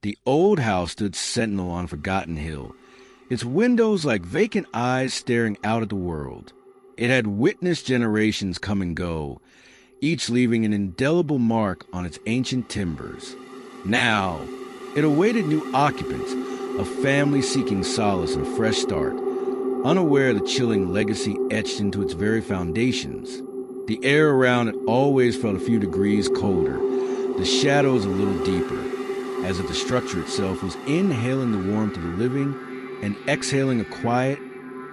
The old house stood sentinel on Forgotten Hill, its windows like vacant eyes staring out at the world. It had witnessed generations come and go, each leaving an indelible mark on its ancient timbers. Now, it awaited new occupants, a family seeking solace and a fresh start, unaware of the chilling legacy etched into its very foundations. The air around it always felt a few degrees colder, the shadows a little deeper, as if the structure itself was inhaling the warmth of the living and exhaling a quiet,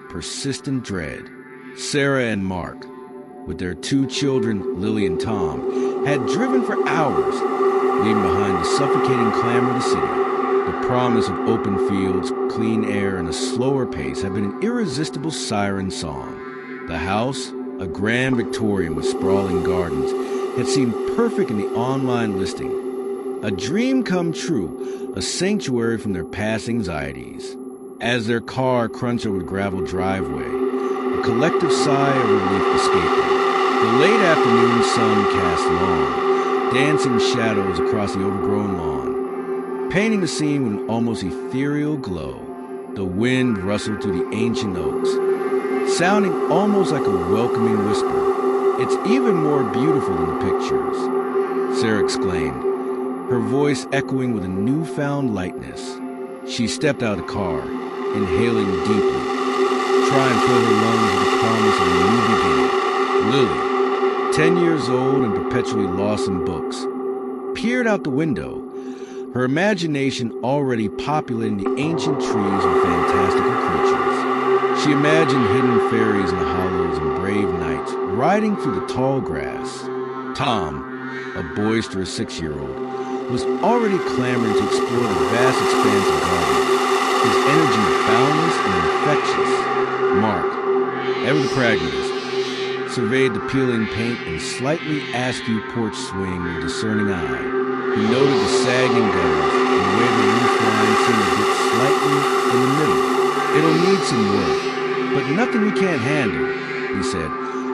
persistent dread. Sarah and Mark, with their 2 children, Lily and Tom, had driven for hours, leaving behind the suffocating clamor of the city. The promise of open fields, clean air, and a slower pace had been an irresistible siren song. The house, a grand Victorian with sprawling gardens, had seemed perfect in the online listing. A dream come true, a sanctuary from their past anxieties. As their car crunched over the gravel driveway, a collective sigh of relief escaped them. The late afternoon sun cast long, dancing shadows across the overgrown lawn, painting the scene with an almost ethereal glow. The wind rustled through the ancient oaks, sounding almost like a welcoming whisper. "It's even more beautiful than the pictures," Sarah exclaimed, her voice echoing with a newfound lightness. She stepped out of the car, inhaling deeply, trying to fill her lungs with the promise of a new beginning. Lily, 10 years old and perpetually lost in books, peered out the window, her imagination already populating the ancient trees with fantastical creatures. She imagined hidden fairies in the hollows and brave knights riding through the tall grass. Tom, a boisterous 6-year-old, was already clamoring to explore the vast expanse of garden, his energy boundless and infectious. Mark, ever the pragmatist, surveyed the peeling paint and slightly askew porch swing with a discerning eye. He noted the sagging gutters and where the roof line seemed to dip slightly in the middle. "It'll need some work, but nothing we can't handle," he said,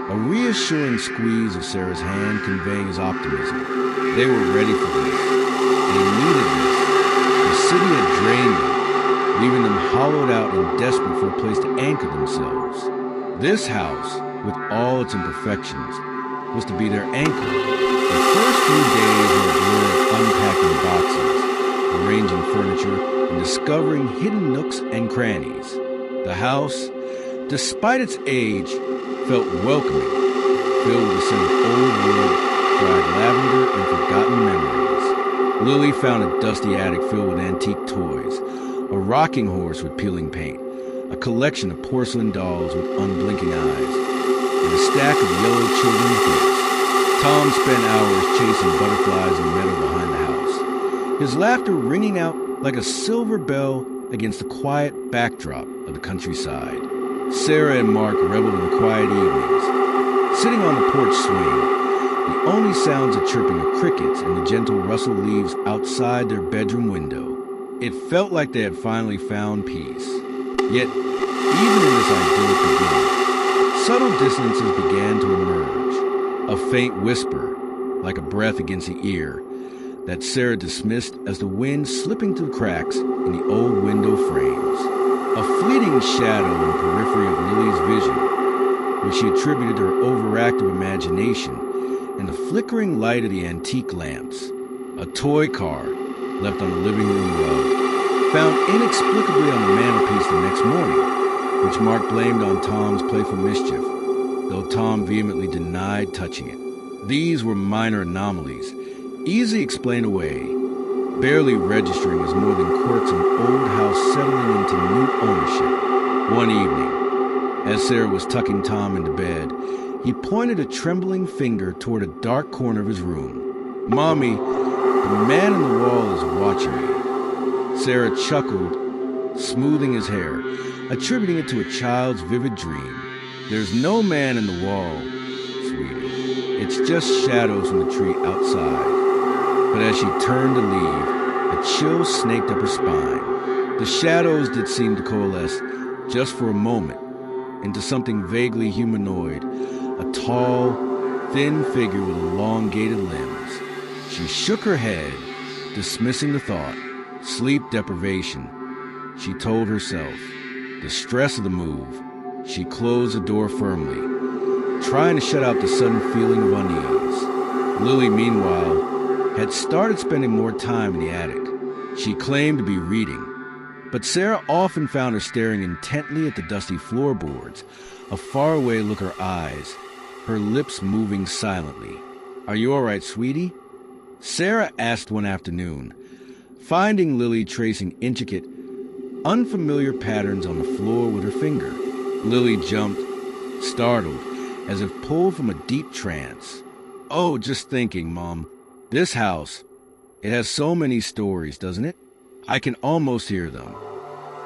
a reassuring squeeze of Sarah's hand conveying his optimism. They were ready for this. They needed this. The city had drained them, leaving them hollowed out and desperate for a place to anchor themselves. This house, with all its imperfections, was to be their anchor. The first few days were a blur of unpacking boxes, arranging furniture, and discovering hidden nooks and crannies. The house, despite its age, felt welcoming, filled with a scent of old wood, dried lavender, and forgotten memories. Lily found a dusty attic filled with antique toys, a rocking horse with peeling paint, a collection of porcelain dolls with unblinking eyes, and a stack of yellow children's books. Tom spent hours chasing butterflies in the meadow behind the house, his laughter ringing out like a silver bell against the quiet backdrop of the countryside. Sarah and Mark reveled in the quiet evenings, sitting on the porch swing, the only sounds the chirping of crickets and the gentle rustle of leaves outside their bedroom window. It felt like they had finally found peace. Yet, even in this idyllic beginning, subtle dissonances began to emerge. A faint whisper, like a breath against the ear, that Sarah dismissed as the wind slipping through cracks in the old window frames. A fleeting shadow in the periphery of Lily's vision, which she attributed to her overactive imagination and the flickering light of the antique lamps. A toy car, left on the living room rug, found inexplicably on the mantelpiece the next morning, which Mark blamed on Tom's playful mischief, though Tom vehemently denied touching it. These were minor anomalies, easily explained away, barely registering as more than quirks of an old house settling into new ownership. One evening, as Sarah was tucking Tom into bed, he pointed a trembling finger toward a dark corner of his room. "Mommy, the man in the wall is watching me." Sarah chuckled, smoothing his hair, attributing it to a child's vivid dream. "There's no man in the wall, sweetie. It's just shadows from the tree outside." But as she turned to leave, a chill snaked up her spine. The shadows did seem to coalesce, just for a moment, into something vaguely humanoid, a tall, thin figure with elongated limbs. She shook her head, dismissing the thought. Sleep deprivation, she told herself. The stress of the move. She closed the door firmly, trying to shut out the sudden feeling of unease. Lily, meanwhile, had started spending more time in the attic. She claimed to be reading, but Sarah often found her staring intently at the dusty floorboards, a faraway look in her eyes, her lips moving silently. "Are you all right, sweetie?" Sarah asked one afternoon, finding Lily tracing intricate, unfamiliar patterns on the floor with her finger. Lily jumped, startled, as if pulled from a deep trance. "Oh, just thinking, Mom. This house, it has so many stories, doesn't it? I can almost hear them."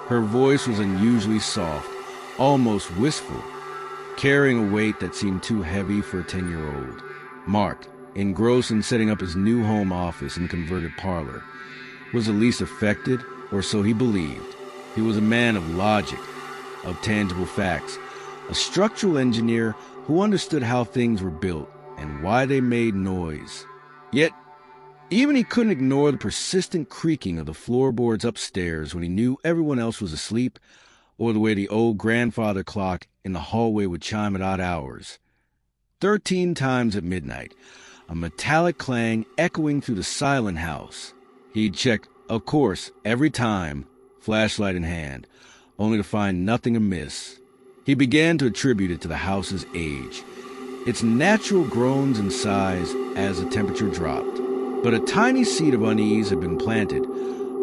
Her voice was unusually soft, almost wistful, carrying a weight that seemed too heavy for a 10-year-old. Mark, engrossed in setting up his new home office and converted parlor, was the least affected, or so he believed. He was a man of logic, of tangible facts, a structural engineer who understood how things were built and why they made noise. Yet, even he couldn't ignore the persistent creaking of the floorboards upstairs when he knew everyone else was asleep, or the way the old grandfather clock in the hallway would chime at odd hours. 13 times at midnight, a metallic clang echoing through the silent house. He'd checked, of course, every time, flashlight in hand, only to find nothing amiss. He began to attribute it to the house's age, its natural groans and sighs as the temperature dropped. But a tiny seed of unease had been planted,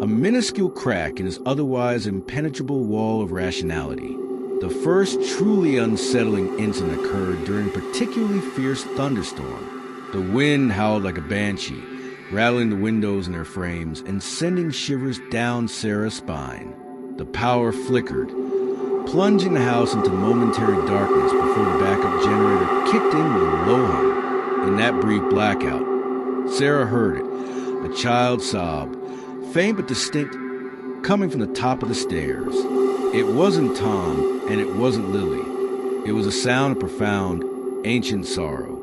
a minuscule crack in his otherwise impenetrable wall of rationality. The first truly unsettling incident occurred during a particularly fierce thunderstorm. The wind howled like a banshee, rattling the windows in their frames and sending shivers down Sarah's spine. The power flickered, plunging the house into momentary darkness before the backup generator kicked in with a low hum. In that brief blackout, Sarah heard it, a child's sob, faint but distinct, coming from the top of the stairs. It wasn't Tom, and it wasn't Lily. It was a sound of profound, ancient sorrow.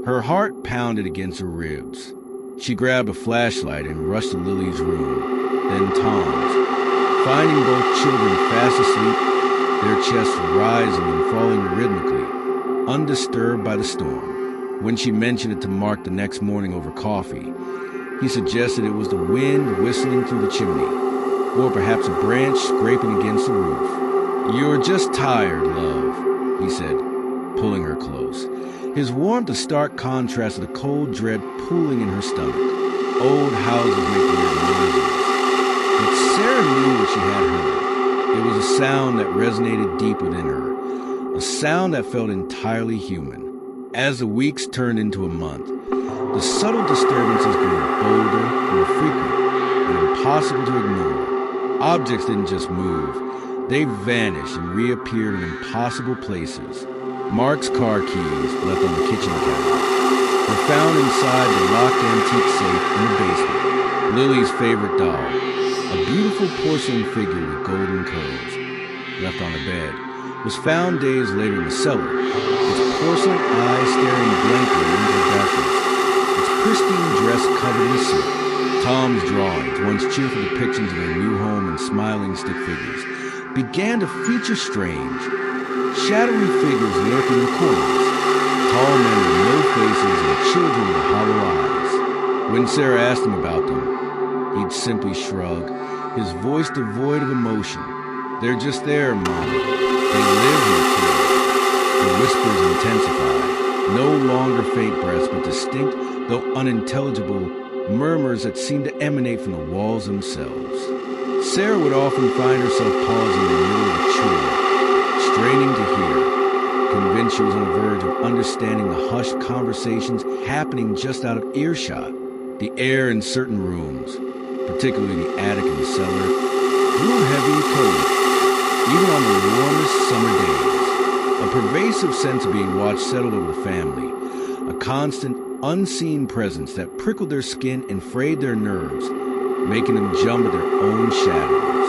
Her heart pounded against her ribs. She grabbed a flashlight and rushed to Lily's room, then Tom's, finding both children fast asleep, their chests rising and falling rhythmically, undisturbed by the storm. When she mentioned it to Mark the next morning over coffee, he suggested it was the wind whistling through the chimney, or perhaps a branch scraping against the roof. "You're just tired, love," he said, pulling her close. His warmth a stark contrast to the cold dread pooling in her stomach. Old houses make weird noises. But Sarah knew what she had heard. It was a sound that resonated deep within her, a sound that felt entirely human. As the weeks turned into a month, the subtle disturbances grew bolder, more frequent, and impossible to ignore. Objects didn't just move, they vanished and reappeared in impossible places. Mark's car keys, left on the kitchen counter, were found inside the locked antique safe in the basement. Lily's favorite doll, a beautiful porcelain figure with golden curls, left on the bed, was found days later in the cellar, its porcelain eyes staring blankly into the darkness, its pristine dress covered in soot. Tom's drawings, once cheerful depictions of their new home and smiling stick figures, began to feature strange, shadowy figures lurking in the corners, tall men with no faces and children with hollow eyes. When Sarah asked him about them, he'd simply shrug, his voice devoid of emotion. "They're just there, Mom. They live here too." The whispers intensified, no longer faint breaths, but distinct, though unintelligible, murmurs that seemed to emanate from the walls themselves. Sarah would often find herself pausing in the middle of a chore, straining to hear, convinced she was on the verge of understanding the hushed conversations happening just out of earshot. The air in certain rooms, particularly the attic and the cellar, grew heavy and cold, even on the warmest summer days. A pervasive sense of being watched settled over the family, a constant, unseen presence that prickled their skin and frayed their nerves, making them jump at their own shadows.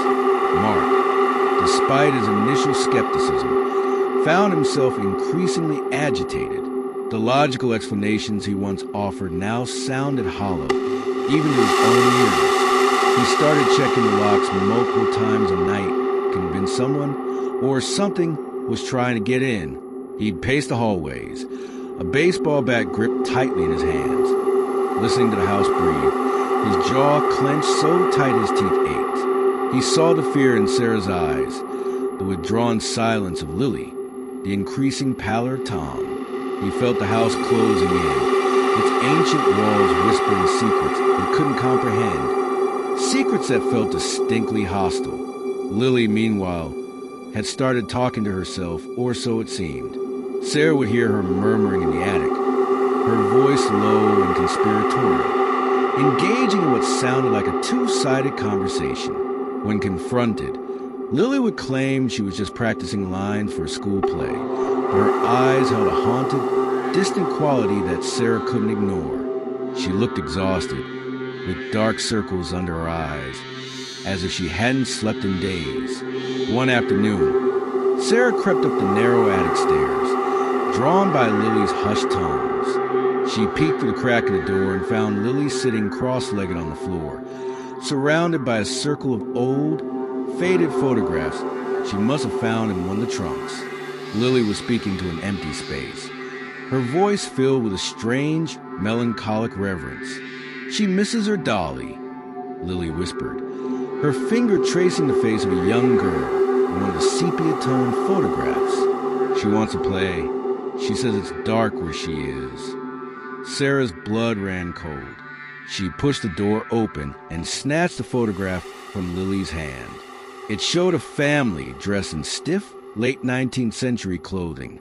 Mark, despite his initial skepticism, found himself increasingly agitated. The logical explanations he once offered now sounded hollow, even to his own ears. He started checking the locks multiple times a night, convinced someone or something was trying to get in. He'd pace the hallways, a baseball bat gripped tightly in his hands. Listening to the house breathe, his jaw clenched so tight his teeth ached. He saw the fear in Sarah's eyes, the withdrawn silence of Lily, the increasing pallor of Tom. He felt the house closing in, its ancient walls whispering secrets he couldn't comprehend, secrets that felt distinctly hostile. Lily, meanwhile, had started talking to herself, or so it seemed. Sarah would hear her murmuring in the attic, her voice low and conspiratorial, engaging in what sounded like a two-sided conversation. When confronted, Lily would claim she was just practicing lines for a school play, but her eyes held a haunted, distant quality that Sarah couldn't ignore. She looked exhausted, with dark circles under her eyes, as if she hadn't slept in days. One afternoon, Sarah crept up the narrow attic stairs, drawn by Lily's hushed tones. She peeked through the crack in the door and found Lily sitting cross-legged on the floor, surrounded by a circle of old, faded photographs she must have found in one of the trunks. Lily was speaking to an empty space, her voice filled with a strange, melancholic reverence. "She misses her dolly," Lily whispered, her finger tracing the face of a young girl in one of the sepia-toned photographs. "She wants to play. She says it's dark where she is." Sarah's blood ran cold. She pushed the door open and snatched the photograph from Lily's hand. It showed a family dressed in stiff, late 19th century clothing,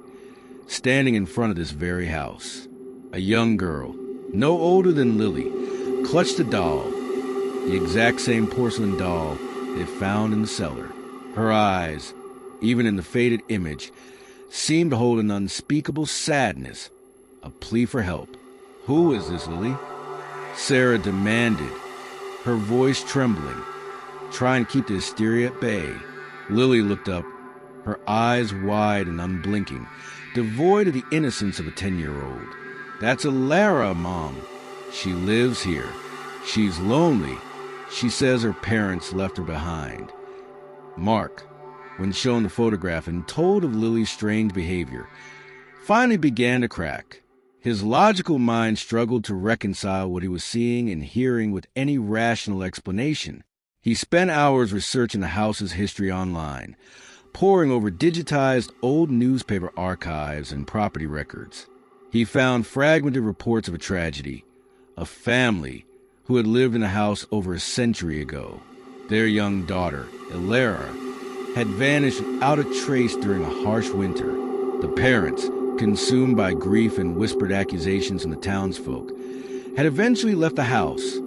standing in front of this very house. A young girl, no older than Lily, clutched a doll, the exact same porcelain doll they found in the cellar. Her eyes, even in the faded image, seemed to hold an unspeakable sadness, a plea for help. "Who is this, Lily?" Sarah demanded, her voice trembling, trying to keep the hysteria at bay. Lily looked up, her eyes wide and unblinking, devoid of the innocence of a 10-year-old. "That's Alara, Mom. She lives here. She's lonely. She says her parents left her behind." Mark, when shown the photograph and told of Lily's strange behavior, finally began to crack. His logical mind struggled to reconcile what he was seeing and hearing with any rational explanation. He spent hours researching the house's history online, poring over digitized old newspaper archives and property records. He found fragmented reports of a tragedy, a family who had lived in the house over a century ago. Their young daughter, Alara, had vanished without a trace during a harsh winter. The parents, consumed by grief and whispered accusations from the townsfolk, had eventually left the house,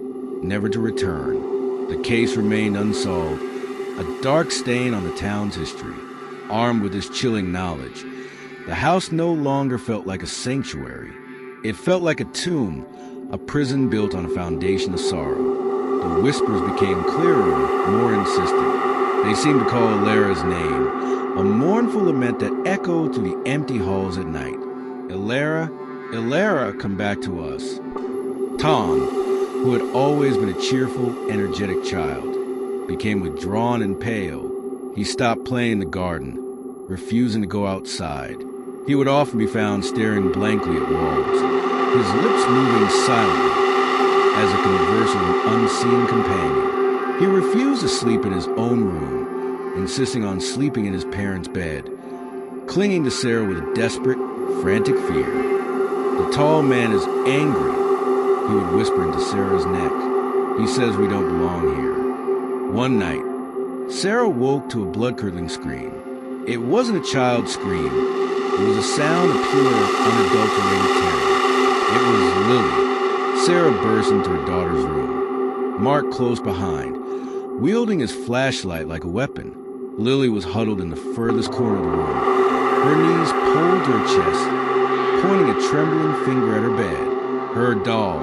never to return. The case remained unsolved, a dark stain on the town's history. Armed with this chilling knowledge, the house no longer felt like a sanctuary. It felt like a tomb, a prison built on a foundation of sorrow. The whispers became clearer, more insistent. They seemed to call Alara's name, a mournful lament that echoed through the empty halls at night. "Alara, Alara, come back to us." Tom, who had always been a cheerful, energetic child, became withdrawn and pale. He stopped playing in the garden, refusing to go outside. He would often be found staring blankly at walls, his lips moving silently, as if conversing with an unseen companion. He refused to sleep in his own room, insisting on sleeping in his parents' bed, clinging to Sarah with a desperate, frantic fear. "The tall man is angry," he would whisper into Sarah's neck. "He says we don't belong here." One night, Sarah woke to a blood-curdling scream. It wasn't a child's scream. It was a sound of pure, unadulterated terror. It was Lily. Sarah burst into her daughter's room, Mark close behind, wielding his flashlight like a weapon. Lily was huddled in the furthest corner of the room, her knees pulled to her chest, pointing a trembling finger at her bed. Her doll,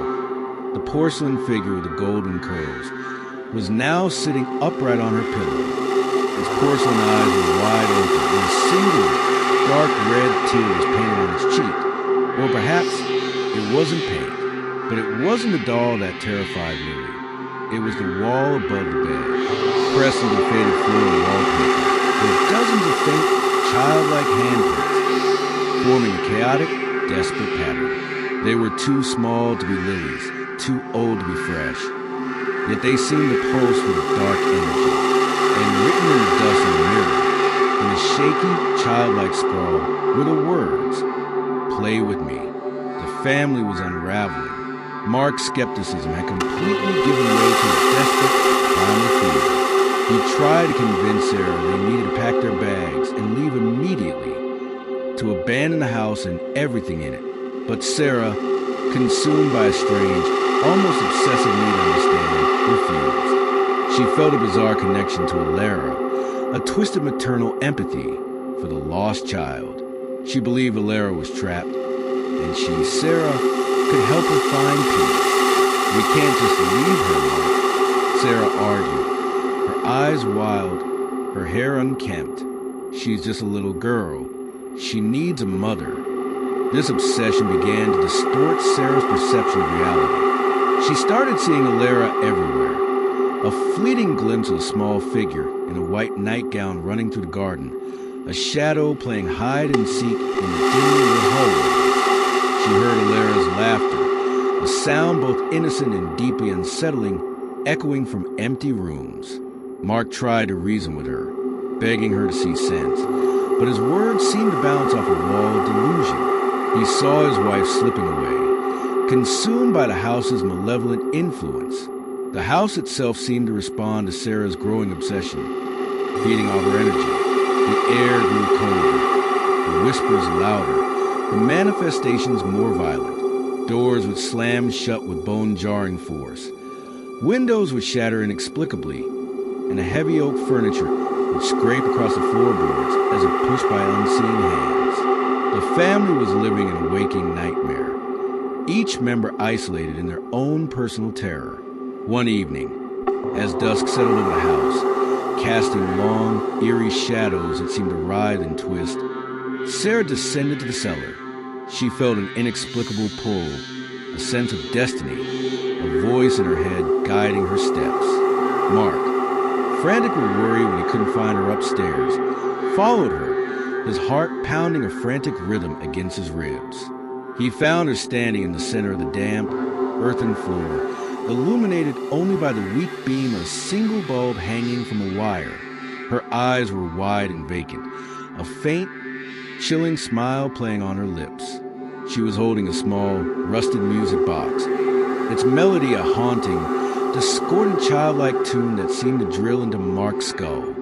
the porcelain figure with the golden curls, was now sitting upright on her pillow. His porcelain eyes were wide open, and a single dark red tear was painted on his cheek. Or perhaps it wasn't paint, but it wasn't the doll that terrified Lily. It was the wall above the bed, pressed into faded floor wallpaper, with dozens of faint, childlike handprints, forming a chaotic, desperate pattern. They were too small to be lilies, too old to be fresh. Yet they seemed to pulse with a dark energy, and written in the dust of the mirror, in a shaky, childlike scrawl, were the words, "Play with me." The family was unraveling. Mark's skepticism had completely given way to a desperate, primal fear. He tried to convince Sarah they needed to pack their bags and leave immediately, to abandon the house and everything in it. But Sarah, consumed by a strange, almost obsessive need to understand, refused. She felt a bizarre connection to Alara, a twisted maternal empathy for the lost child. She believed Alara was trapped, and she, Sarah, could help her find peace. We can't just leave her, Mark, Sarah argued, her eyes wild, her hair unkempt. She's just a little girl. She needs a mother. This obsession began to distort Sarah's perception of reality. She started seeing Alara everywhere. A fleeting glimpse of a small figure in a white nightgown running through the garden, a shadow playing hide and seek in the dimly lit hallway. She heard Alara's laughter, a sound both innocent and deeply unsettling, echoing from empty rooms. Mark tried to reason with her, begging her to see sense, but his words seemed to bounce off a wall of delusion. He saw his wife slipping away, consumed by the house's malevolent influence. The house itself seemed to respond to Sarah's growing obsession, feeding off her energy. The air grew colder, the whispers louder, the manifestations more violent. Doors would slam shut with bone-jarring force. Windows would shatter inexplicably, and the heavy oak furniture would scrape across the floorboards as if pushed by unseen hands. The family was living in a waking nightmare, each member isolated in their own personal terror. One evening, as dusk settled over the house, casting long, eerie shadows that seemed to writhe and twist, Sarah descended to the cellar. She felt an inexplicable pull, a sense of destiny, a voice in her head guiding her steps. Mark, frantic with worry when he couldn't find her upstairs, followed her, his heart pounding a frantic rhythm against his ribs. He found her standing in the center of the damp, earthen floor, illuminated only by the weak beam of a single bulb hanging from a wire. Her eyes were wide and vacant, a faint, chilling smile playing on her lips. She was holding a small, rusted music box, its melody a haunting, discordant childlike tune that seemed to drill into Mark's skull.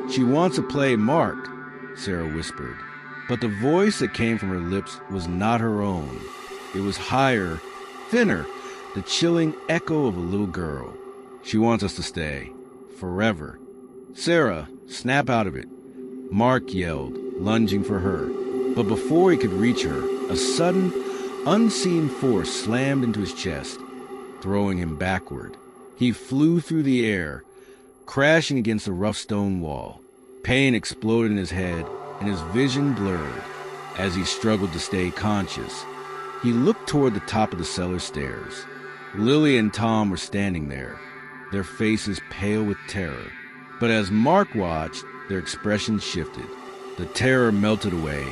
"She wants to play, Mark," Sarah whispered. But the voice that came from her lips was not her own. It was higher, thinner, the chilling echo of a little girl. "She wants us to stay. Forever." "Sarah, snap out of it," Mark yelled, lunging for her. But before he could reach her, a sudden, unseen force slammed into his chest, throwing him backward. He flew through the air, crashing against the rough stone wall. Pain exploded in his head, and his vision blurred. As he struggled to stay conscious, he looked toward the top of the cellar stairs. Lily and Tom were standing there, their faces pale with terror. But as Mark watched, their expressions shifted. The terror melted away,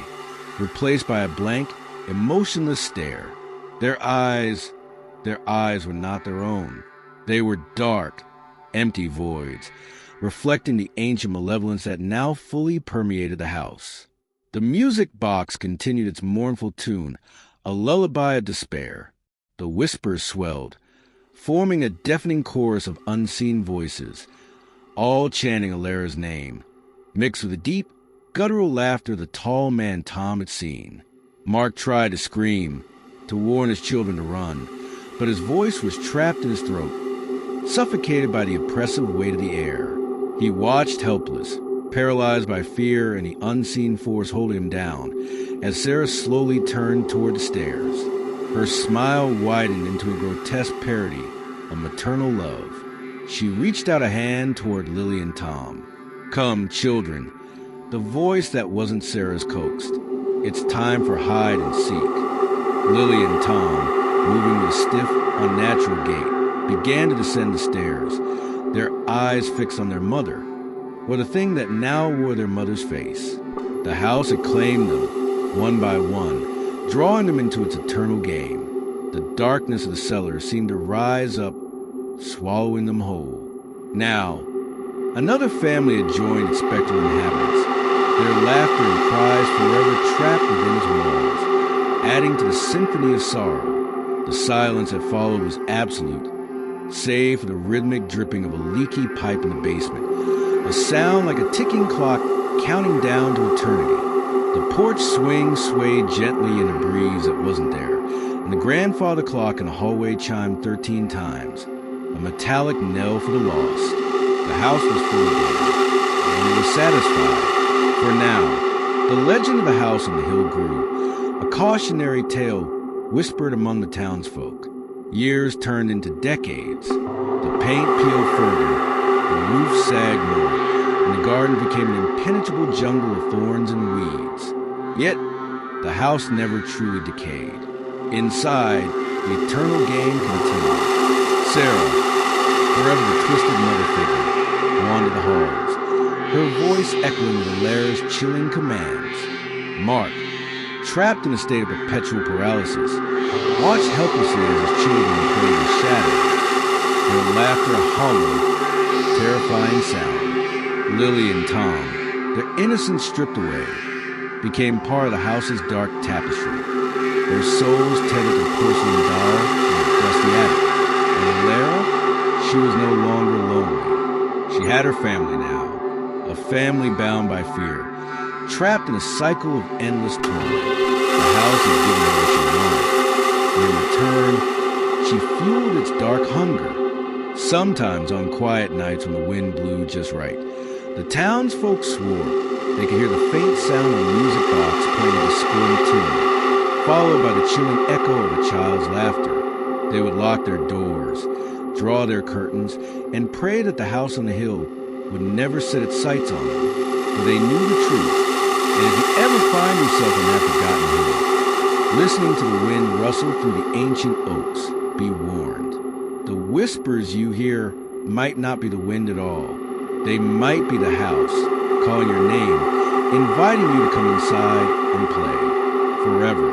replaced by a blank, emotionless stare. Their eyes were not their own. They were dark, empty voids, reflecting the ancient malevolence that now fully permeated the house. The music box continued its mournful tune, a lullaby of despair. The whispers swelled, forming a deafening chorus of unseen voices, all chanting Alara's name, mixed with the deep, guttural laughter the tall man Tom had seen. Mark tried to scream, to warn his children to run, but his voice was trapped in his throat, suffocated by the oppressive weight of the air. He watched helpless, paralyzed by fear and the unseen force holding him down, as Sarah slowly turned toward the stairs. Her smile widened into a grotesque parody of maternal love. She reached out a hand toward Lily and Tom. "Come, children." The voice that wasn't Sarah's coaxed. "It's time for hide and seek." Lily and Tom, moving with a stiff, unnatural gait, began to descend the stairs, their eyes fixed on their mother, or the thing that now wore their mother's face. The house had claimed them, one by one, drawing them into its eternal game. The darkness of the cellar seemed to rise up, swallowing them whole. Now, another family had joined its spectral inhabitants, their laughter and cries forever trapped within its walls, adding to the symphony of sorrow. The silence that followed was absolute, save for the rhythmic dripping of a leaky pipe in the basement, a sound like a ticking clock counting down to eternity. The porch swing swayed gently in a breeze that wasn't there, and the grandfather clock in the hallway chimed 13 times, a metallic knell for the lost. The house was full again, and it was satisfied. For now, the legend of the house on the hill grew, a cautionary tale whispered among the townsfolk. Years turned into decades. The paint peeled further, the roof sagged more, and the garden became an impenetrable jungle of thorns and weeds. Yet, the house never truly decayed. Inside, the eternal game continued. Sarah, forever the twisted mother figure, wandered the halls, her voice echoing Valera's chilling commands. Mark, trapped in a state of perpetual paralysis, watched helplessly as his children played in shadows, their laughter a hollow, terrifying sound. Lily and Tom, their innocence stripped away, became part of the house's dark tapestry, their souls tethered to a porcelain doll in a dusty attic. And Valera, she was no longer lonely. She had her family now, a family bound by fear, trapped in a cycle of endless torment. The house had given her what she wanted, and in return, she fueled its dark hunger. Sometimes on quiet nights when the wind blew just right, the townsfolk swore they could hear the faint sound of a music box playing a discordant tune, followed by the chilling echo of a child's laughter. They would lock their doors, draw their curtains, and pray that the house on the hill would never set its sights on them, for they knew the truth. And if you ever find yourself on that forgotten hill, listening to the wind rustle through the ancient oaks, be warned. The whispers you hear might not be the wind at all. They might be the house, calling your name, inviting you to come inside and play forever.